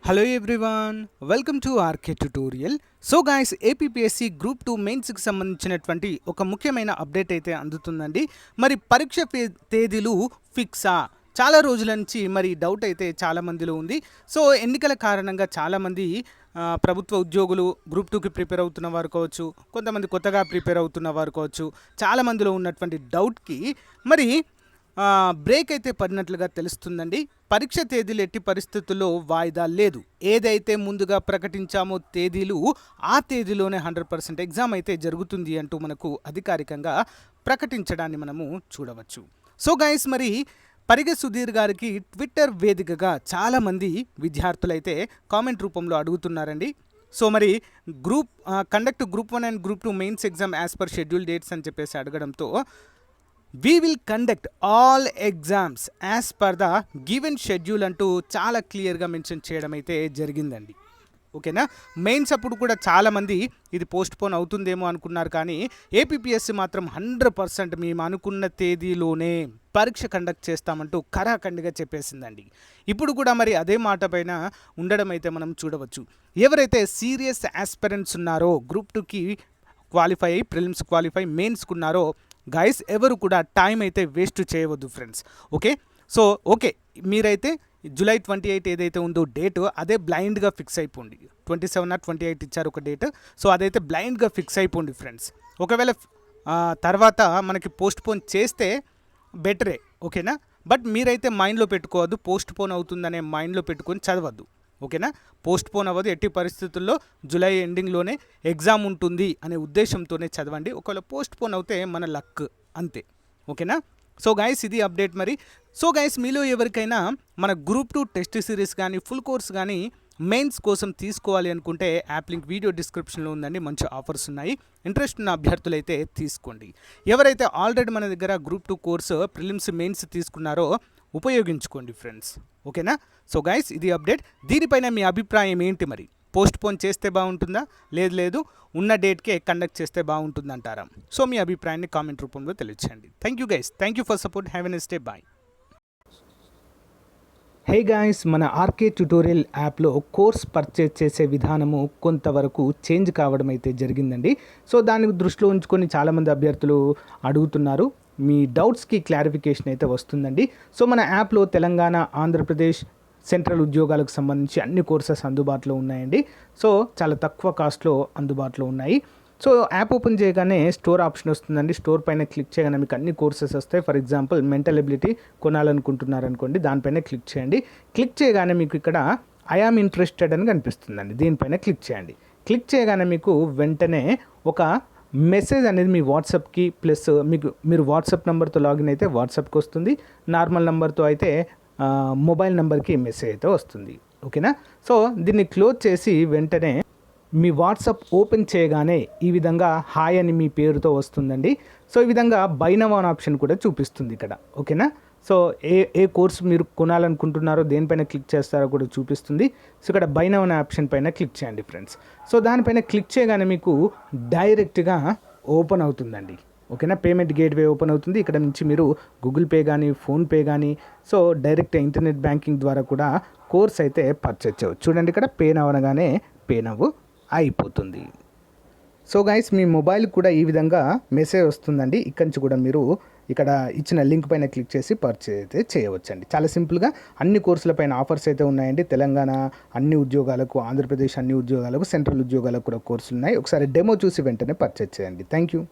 Hello everyone, welcome to RK tutorial. So guys, APPSC group 2 మెయిన్స్కి సంబంధించినటువంటి ఒక ముఖ్యమైన అప్డేట్ అయితే అందుతుందండి. మరి పరీక్ష తేదీలు ఫిక్సా? చాలా రోజుల నుంచి మరి డౌట్ అయితే చాలా మందిలో ఉంది. సో ఎన్నికల కారణంగా చాలామంది ప్రభుత్వ ఉద్యోగులు గ్రూప్ 2కి ప్రిపేర్ అవుతున్న వారు కావచ్చు, కొంతమంది కొత్తగా ప్రిపేర్ అవుతున్న వారు కావచ్చు, చాలామందిలో ఉన్నటువంటి డౌట్కి మరి బ్రేక్ అయితే పడినట్లుగా తెలుస్తుందండి. పరీక్ష తేదీలు ఎట్టి పరిస్థితుల్లో వాయిదా లేదు. ఏదైతే ముందుగా ప్రకటించామో తేదీలు, ఆ తేదీలోనే 100% ఎగ్జామ్ అయితే జరుగుతుంది అంటూ మనకు అధికారికంగా ప్రకటించడాన్ని మనము చూడవచ్చు. సో గైస్, మరి పరిగె సుధీర్ గారికి ట్విట్టర్ వేదికగా చాలామంది విద్యార్థులైతే కామెంట్ రూపంలో అడుగుతున్నారండి. సో మరి conduct group 1 and group 2 mains exam as per schedule dates అని చెప్పేసి అడగడంతో we will conduct all exams as per the given schedule అంటూ చాలా క్లియర్గా మెన్షన్ చేయడం అయితే జరిగిందండి. ఓకేనా. మెయిన్స్ అప్పుడు కూడా చాలామంది ఇది పోస్ట్పోన్ అవుతుందేమో అనుకున్నారు, కానీ ఏపీపీఎస్సీ మాత్రం 100% మేము అనుకున్న తేదీలోనే పరీక్ష కండక్ట్ చేస్తామంటూ ఖరాఖండిగా చెప్పేసిందండి. ఇప్పుడు కూడా మరి అదే మాట పైన ఉండడం అయితే మనం చూడవచ్చు. ఎవరైతే సీరియస్ ఆస్పిరెంట్స్ ఉన్నారో, గ్రూప్ 2కి క్వాలిఫై అయ్యి ప్రిలిమ్స్ క్వాలిఫై మెయిన్స్కున్నారో గైస్, ఎవరు కూడా టైం అయితే వేస్ట్ చేయవద్దు ఫ్రెండ్స్. ఓకే, మీరైతే జూలై 28 ఏదైతే ఉందో డేట్, అదే బ్లైండ్గా ఫిక్స్ అయిపోండి. 27 or 28 ఇచ్చారు ఒక డేట్. సో అదైతే బ్లైండ్గా ఫిక్స్ అయిపోండి ఫ్రెండ్స్. ఒకవేళ తర్వాత మనకి పోస్ట్పోన్ చేస్తే బెటరే, ఓకేనా. బట్ మీరైతే మైండ్లో పెట్టుకోవద్దు, పోస్ట్పోన్ అవుతుందనే మైండ్లో పెట్టుకొని చదవద్దు, ఓకేనా. పోస్ట్పోన్ అవ్వదు, ఎట్టి పరిస్థితుల్లో జూలై ఎండింగ్లోనే ఎగ్జామ్ ఉంటుంది అనే ఉద్దేశంతోనే చదవండి. ఒకవేళ పోస్ట్పోన్ అవుతే మన లక్ అంతే, ఓకేనా. సో గైస్, ఇది అప్డేట్ మరి. సో గైస్, మీలో ఎవరికైనా మన గ్రూప్ 2 టెస్ట్ సిరీస్ కానీ ఫుల్ కోర్స్ కానీ మెయిన్స్ కోసం తీసుకోవాలి అనుకుంటే యాప్ లింక్ వీడియో డిస్క్రిప్షన్లో ఉందండి. మంచి ఆఫర్స్ ఉన్నాయి. ఇంట్రెస్ట్ ఉన్న అభ్యర్థులు అయితే తీసుకోండి. ఎవరైతే ఆల్రెడీ మన దగ్గర గ్రూప్ 2 కోర్సు ప్రిలిమ్స్ మెయిన్స్ తీసుకున్నారో ఉపయోగించుకోండి ఫ్రెండ్స్, ఓకేనా. సో గైస్, ఇది అప్డేట్. దీనిపైన మీ అభిప్రాయం ఏంటి మరి? పోస్ట్పోన్ చేస్తే బాగుంటుందా, లేదు ఉన్న డేట్కే కండక్ట్ చేస్తే బాగుంటుందంటారా? సో మీ అభిప్రాయాన్ని కామెంట్ రూపంలో తెలియచేయండి. Thank you guys, thank you for support. Have a nice day, bye. Hey guys, మన ఆర్కే ట్యుటోరియల్ యాప్లో కోర్స్ పర్చేజ్ చేసే విధానము కొంతవరకు చేంజ్ కావడం అయితే జరిగిందండి. సో దాన్ని దృష్టిలో ఉంచుకొని చాలామంది అభ్యర్థులు అడుగుతున్నారు. మీ డౌట్స్కి క్లారిఫికేషన్ అయితే వస్తుందండి. సో మన యాప్లో తెలంగాణ, ఆంధ్రప్రదేశ్, సెంట్రల్ ఉద్యోగాలకు సంబంధించి అన్ని కోర్సెస్ అందుబాటులో ఉన్నాయండి. సో చాలా తక్కువ కాస్ట్లో అందుబాటులో ఉన్నాయి. సో యాప్ ఓపెన్ చేయగానే స్టోర్ ఆప్షన్ వస్తుందండి. స్టోర్ పైన క్లిక్ చేయగానే మీకు అన్ని కోర్సెస్ వస్తాయి. ఫర్ ఎగ్జాంపుల్ మెంటల్ ఎబిలిటీ కొనాలనుకుంటున్నారనుకోండి, దానిపైన క్లిక్ చేయండి. క్లిక్ చేయగానే మీకు ఇక్కడ ఐ యామ్ ఇంట్రెస్టెడ్ అని కనిపిస్తుందండి. దీనిపైన క్లిక్ చేయండి. క్లిక్ చేయగానే మీకు వెంటనే ఒక మెసేజ్ అనేది మీ వాట్సాప్కి, ప్లస్ మీరు వాట్సాప్ నెంబర్తో లాగిన్ అయితే వాట్సాప్కి వస్తుంది. నార్మల్ నెంబర్తో అయితే మొబైల్ నెంబర్కి మెసేజ్ అయితే వస్తుంది, ఓకేనా. సో దీన్ని క్లోజ్ చేసి వెంటనే మీ వాట్సాప్ ఓపెన్ చేయగానే ఈ విధంగా హాయ్ అని మీ పేరుతో వస్తుందండి. సో ఈ విధంగా బై నౌ అనే ఆప్షన్ కూడా చూపిస్తుంది ఇక్కడ, ఓకేనా. సో ఏ కోర్స్ మీరు కొనాలనుకుంటున్నారో దేనిపైన క్లిక్ చేస్తారో కూడా చూపిస్తుంది. సో ఇక్కడ బై నౌ అనే ఆప్షన్ పైన క్లిక్ చేయండి ఫ్రెండ్స్. సో దానిపైన క్లిక్ చేయగానే మీకు డైరెక్ట్గా ఓపెన్ అవుతుందండి, ఓకేనా. పేమెంట్ గేట్వే ఓపెన్ అవుతుంది. ఇక్కడ నుంచి మీరు గూగుల్ పే కానీ, ఫోన్పే కానీ, సో డైరెక్ట్ ఇంటర్నెట్ బ్యాంకింగ్ ద్వారా కూడా కోర్స్ అయితే పర్చేజ్ చేయవచ్చు. చూడండి, ఇక్కడ పే నౌ అనగానే పే నౌ అయిపోతుంది. సో గైస్, మీ మొబైల్ కూడా ఈ విధంగా మెసేజ్ వస్తుందండి. ఇక్కడి నుంచి కూడా మీరు ఇక్కడ ఇచ్చిన లింక్ పైన క్లిక్ చేసి పర్చేజ్ అయితే చేయవచ్చండి. చాలా సింపుల్గా అన్ని కోర్సులపైన ఆఫర్స్ అయితే ఉన్నాయండి. తెలంగాణ అన్ని ఉద్యోగాలకు, ఆంధ్రప్రదేశ్ అన్ని ఉద్యోగాలకు, సెంట్రల్ ఉద్యోగాలకు కూడా కోర్సులు ఉన్నాయి. ఒకసారి డెమో చూసి వెంటనే పర్చేజ్ చేయండి. Thank you.